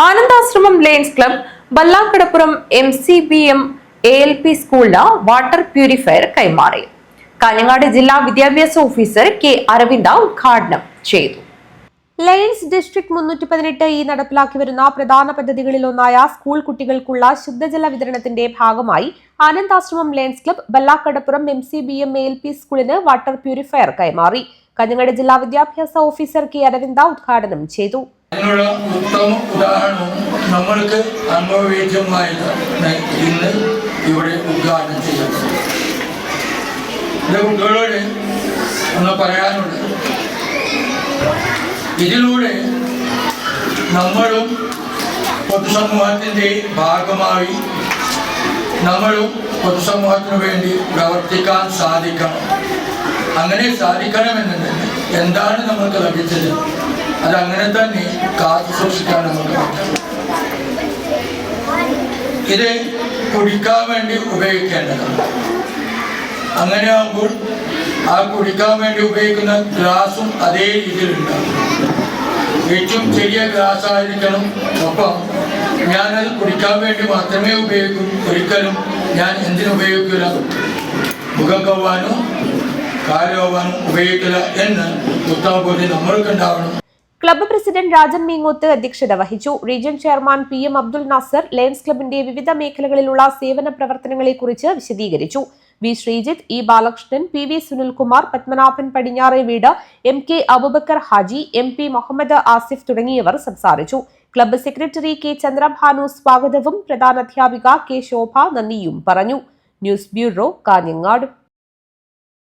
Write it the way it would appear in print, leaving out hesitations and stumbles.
Anandashramam Lions Club Ballakadappuram MCBM ALP സ്കൂളിന് water purifier കൈമാറി. കാഞ്ഞങ്ങാട് ജില്ലാ വിദ്യാഭ്യാസ ഓഫീസർ K. അരവിന്ദ ഉദ്ഘാടനം ചെയ്തു. ലയൺസ് ഡിസ്ട്രിക്ട് 318 നടപ്പിലാക്കി വരുന്ന പ്രധാന പദ്ധതികളിലൊന്നായ സ്കൂൾ കുട്ടികൾക്കുള്ള ശുദ്ധജല വിതരണത്തിന്റെ ഭാഗമായി Anandashramam Lions Club Ballakadappuram MCBM ALP സ്കൂളിന് വാട്ടർ പ്യൂരിഫയർ കൈമാറി. കാഞ്ഞങ്ങാട് ജില്ലാ വിദ്യാഭ്യാസ ഓഫീസർ K. അരവിന്ദ ഉദ്ഘാടനം ചെയ്തു. അതിനുള്ള ഉത്തമ ഉദാഹരണവും നമ്മൾക്ക് അനുഭവവേദ്യമായിട്ട് ഇന്ന് ഇവിടെ ഉദ്ഘാടനം ചെയ്യുന്നു. കുട്ടികളോട് ഒന്ന് പറയാനുള്ളത്, ഇതിലൂടെ നമ്മളും പൊതുസമൂഹത്തിൻ്റെ ഭാഗമായി നമ്മളും പൊതുസമൂഹത്തിനു വേണ്ടി പ്രവർത്തിക്കാൻ സാധിക്കണം. അങ്ങനെ സാധിക്കണമെന്നുണ്ടെങ്കിൽ എന്താണ് നമുക്ക് ലഭിച്ചത് അതങ്ങനെ തന്നെ കാത്തു സൂക്ഷിക്കാൻ നമുക്ക് പറ്റും. ഇത് കുടിക്കാൻ വേണ്ടി ഉപയോഗിക്കേണ്ടതാണ്. അങ്ങനെയാകുമ്പോൾ ആ കുടിക്കാൻ വേണ്ടി ഉപയോഗിക്കുന്ന ഗ്ലാസും അതേ രീതിയിലുണ്ടാകും. ഏറ്റവും ചെറിയ ഗ്ലാസ് ആയിരിക്കണം. ഒപ്പം ഞാനത് കുടിക്കാൻ വേണ്ടി മാത്രമേ ഉപയോഗിക്കൂ. ഒരിക്കലും ഞാൻ എന്തിനുപയോഗിക്കില്ല, മുഖം കవ్വാനോ കാല് കవ్വാനോ ഉപയോഗിക്കില്ല എന്ന് ഉത്തമ ബോധ്യം നമ്മൾക്കുണ്ടാവണം. ക്ലബ്ബ് പ്രസിഡന്റ് രാജൻ മീങ്ങോത്ത് അധ്യക്ഷത വഹിച്ചു. Region chairman PM Abdul Nasar Lions ക്ലബിന്റെ വിവിധ മേഖലകളിലുള്ള സേവന പ്രവർത്തനങ്ങളെക്കുറിച്ച് വിശദീകരിച്ചു. V. Sreejith, E. Balakrishnan, PV Sunilkumar, Padmanabhan പടിഞ്ഞാറെ വീട്, MK അബൂബക്കർ ഹാജി, MP മുഹമ്മദ് ആസിഫ് തുടങ്ങിയവർ സംസാരിച്ചു. Club secretary K. ചന്ദ്രഭാനു സ്വാഗതവും പ്രധാനാധ്യാപിക K. ശോഭ നന്ദിയും പറഞ്ഞു. News bureau, Kanhangad.